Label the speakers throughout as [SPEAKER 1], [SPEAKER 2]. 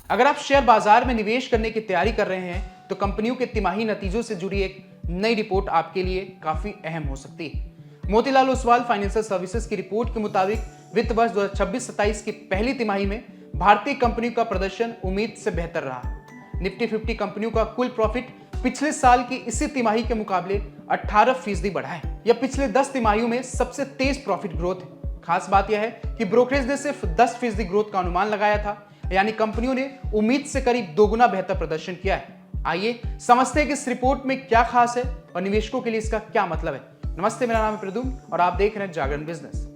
[SPEAKER 1] अगर आप शेयर बाजार में निवेश करने की तैयारी कर रहे हैं तो कंपनियों के तिमाही नतीजों से जुड़ी एक नई रिपोर्ट आपके लिए काफी अहम हो सकती है। मोतीलाल ओसवाल फाइनेंशियल सर्विसेज की रिपोर्ट के मुताबिक वित्त वर्ष 2026-27 की पहली तिमाही में भारतीय कंपनियों का प्रदर्शन उम्मीद से बेहतर रहा। निफ्टी 50 कंपनियों का कुल प्रॉफिट पिछले साल की इसी तिमाही के मुकाबले 18% बढ़ा है। यह पिछले 10 तिमाहियों में सबसे तेज प्रॉफिट ग्रोथ है। खास बात यह है कि ब्रोकरेज ने सिर्फ 10% ग्रोथ का अनुमान लगाया था, यानी कंपनियों ने उम्मीद से करीब दोगुना बेहतर प्रदर्शन किया है। आइए समझते हैं कि इस रिपोर्ट में क्या खास है और निवेशकों के लिए इसका क्या मतलब है। नमस्ते, मेरा नाम है प्रदुम और आप देख रहे हैं जागरण बिजनेस।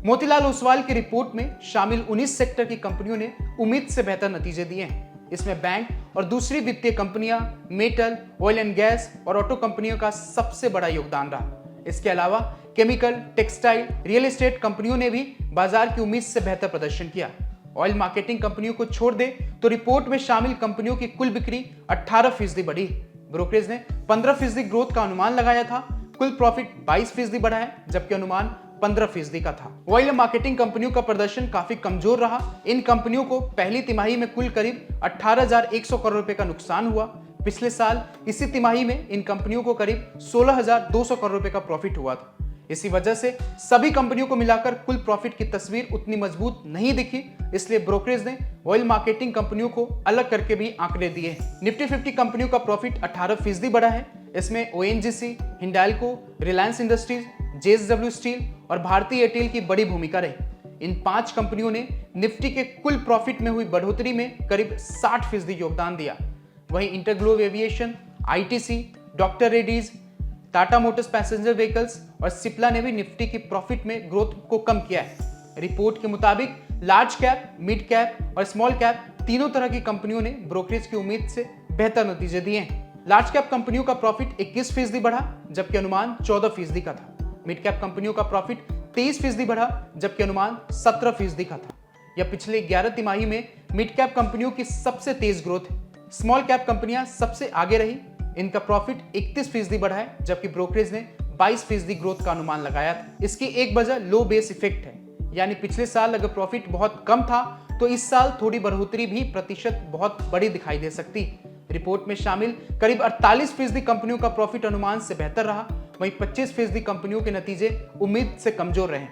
[SPEAKER 1] मोतीलाल ओसवाल की रिपोर्ट में शामिल 19 सेक्टर की कंपनियों ने उम्मीद से बेहतर नतीजे दिए हैं। इसमें बैंक और दूसरी वित्तीय कंपनियां, मेटल, ऑयल एंड गैस और ऑटो कंपनियों का सबसे बड़ा योगदान रहा। इसके अलावा केमिकल, टेक्सटाइल, रियल एस्टेट कंपनियों ने भी बाजार की उम्मीद से बेहतर प्रदर्शन किया। ऑयल मार्केटिंग कंपनियों को छोड़ दे तो रिपोर्ट में शामिल कंपनियों की कुल बिक्री 18% बढ़ी। ब्रोकरेज ने 15% ग्रोथ का अनुमान लगाया था। कुल प्रॉफिट 22% बढ़ा है, जबकि अनुमान 15% का था। ऑयल मार्केटिंग कंपनियों का प्रदर्शन काफी कमजोर रहा। इन कंपनियों को पहली तिमाही में कुल करीब 18,100 करोड़ रुपए का नुकसान हुआ। पिछले साल इसी तिमाही में इन कंपनियों को करीब 16,200 करोड़ रुपए का प्रॉफिट हुआ था। इसी वजह से सभी कंपनियों को मिलाकर कुल प्रॉफिट की तस्वीर उतनी मजबूत नहीं दिखी। इसलिए ब्रोकरेज ने ऑयल मार्केटिंग कंपनियों को अलग करके भी आंकड़े दिए हैं। निफ्टी 50 कंपनियों का प्रॉफिट 18% बढ़ा है। इसमें ONGC, Hindalco, Reliance industries, JSW steel और भारतीय एयरटेल की बड़ी भूमिका रही। इन 5 कंपनियों ने निफ्टी के कुल प्रॉफिट में हुई बढ़ोतरी में करीब 60% योगदान दिया। वहीं InterGlobe aviation, ITC, doctor Reddy's, Tata Motors passenger vehicles और सिप्ला ने भी निफ्टी की प्रॉफिट में ग्रोथ को कम किया है। रिपोर्ट के मुताबिक लार्ज कैप, मिड कैप और स्मॉल कैप तीनों तरह की कंपनियों ने ब्रोकरेज की उम्मीद से बेहतर नतीजे दिए हैं। लार्ज कैप कंपनियों का प्रॉफिट 21% बढ़ा, जबकि अनुमान 14% का था। मिड कैप कंपनियों का प्रॉफिट 23% बढ़ा, जबकि अनुमान 17% का था। यह पिछले 11 तिमाही में मिड कैप कंपनियों की सबसे तेज ग्रोथ है। स्मॉल कैप कंपनियां सबसे आगे रही। इनका प्रॉफिट 31% बढ़ा है, जबकि ब्रोकरेज ने 22% ग्रोथ का अनुमान लगाया था। इसकी एक वजह लो बेस इफेक्ट है, यानी पिछले साल अगर प्रॉफिट बहुत कम था तो इस साल थोड़ी बढ़ोतरी भी प्रतिशत बहुत बड़ी दिखाई दे सकती। रिपोर्ट में शामिल करीब 48% कंपनियों का प्रॉफिट अनुमान से बेहतर रहा। वहीं 25% कंपनियों के नतीजे उम्मीद से कमजोर रहे।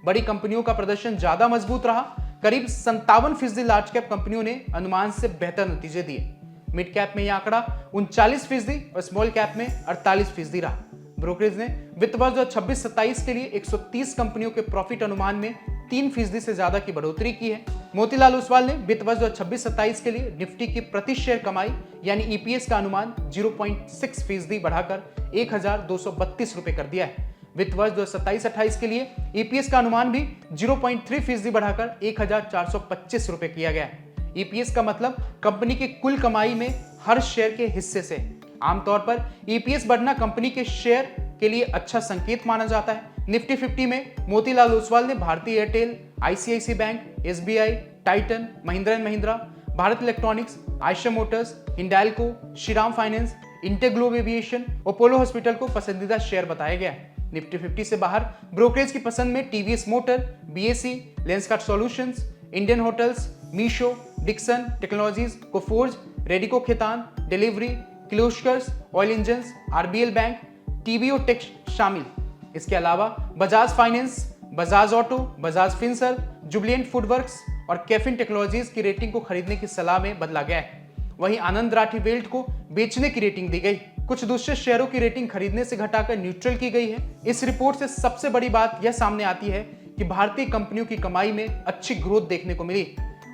[SPEAKER 1] बड़ी कंपनियों का प्रदर्शन ज्यादा मजबूत रहा। करीब 57% लार्ज कैप कंपनियों ने अनुमान से बेहतर नतीजे दिए। मिड कैप में यह आंकड़ा 39% और स्मॉल कैप में 48% रहा। ब्रोकरेज ने वित्त वर्ष 2026-27 के लिए 130 कंपनियों के प्रॉफिट अनुमान में 3% से ज्यादा की बढ़ोतरी की है। मोतीलाल ओसवाल ने वित्त वर्ष 2026-27 के लिए निफ्टी की प्रति शेयर कमाई यानी ईपीएस का अनुमान 0.6% बढ़ाकर 1,232 रुपए कर दिया है। वित्त वर्ष 2027-28 के लिए ईपीएस का अनुमान भी 0.3% बढ़ाकर 1,425 रुपए किया गया है। ईपीएस का मतलब कंपनी की कुल कमाई में हर शेयर के हिस्से से। आमतौर पर ईपीएस बढ़ना कंपनी के शेयर के लिए अच्छा संकेत माना जाता है। निफ्टी 50 में मोतीलाल ओसवाल ने भारतीय Airtel, ICICI bank, SBI, Titan, Mahindra and Mahindra, Bharat electronics, Eicher Motors, Hindalco, Shriram finance, InterGlobe aviation, Apollo hospital को पसंदीदा शेयर बताया गया है। निफ्टी 50 से बाहर ब्रोकरेज की पसंद में TVS Motor, BSE, Lenskart Solutions, Indian Hotels, Meesho, Dixon Technologies, Coforge, Radico Khaitan, Delhivery, Kirloskar Oil Engines, RBL Bank, TBO Tek शामिल। इसके अलावा Bajaj Finance, Bajaj Auto, Bajaj Finserv, Jubilant FoodWorks और कैफिन टेक्नोलॉजीज की रेटिंग को खरीदने की सलाह में बदला गया है। वहीं आनंद राठी वेल्थ को बेचने की रेटिंग दी गई। कुछ दूसरे शेयरों की रेटिंग खरीदने से घटाकर न्यूट्रल की गई है। इस रिपोर्ट से सबसे बड़ी बात यह सामने आती है कि भारतीय कंपनियों की कमाई में अच्छी ग्रोथ देखने को मिली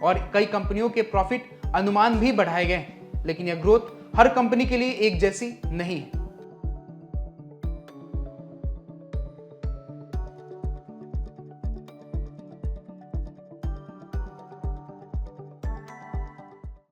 [SPEAKER 1] और कई कंपनियों के प्रॉफिट अनुमान भी बढ़ाए गए, लेकिन यह ग्रोथ हर कंपनी के लिए एक जैसी नहीं है।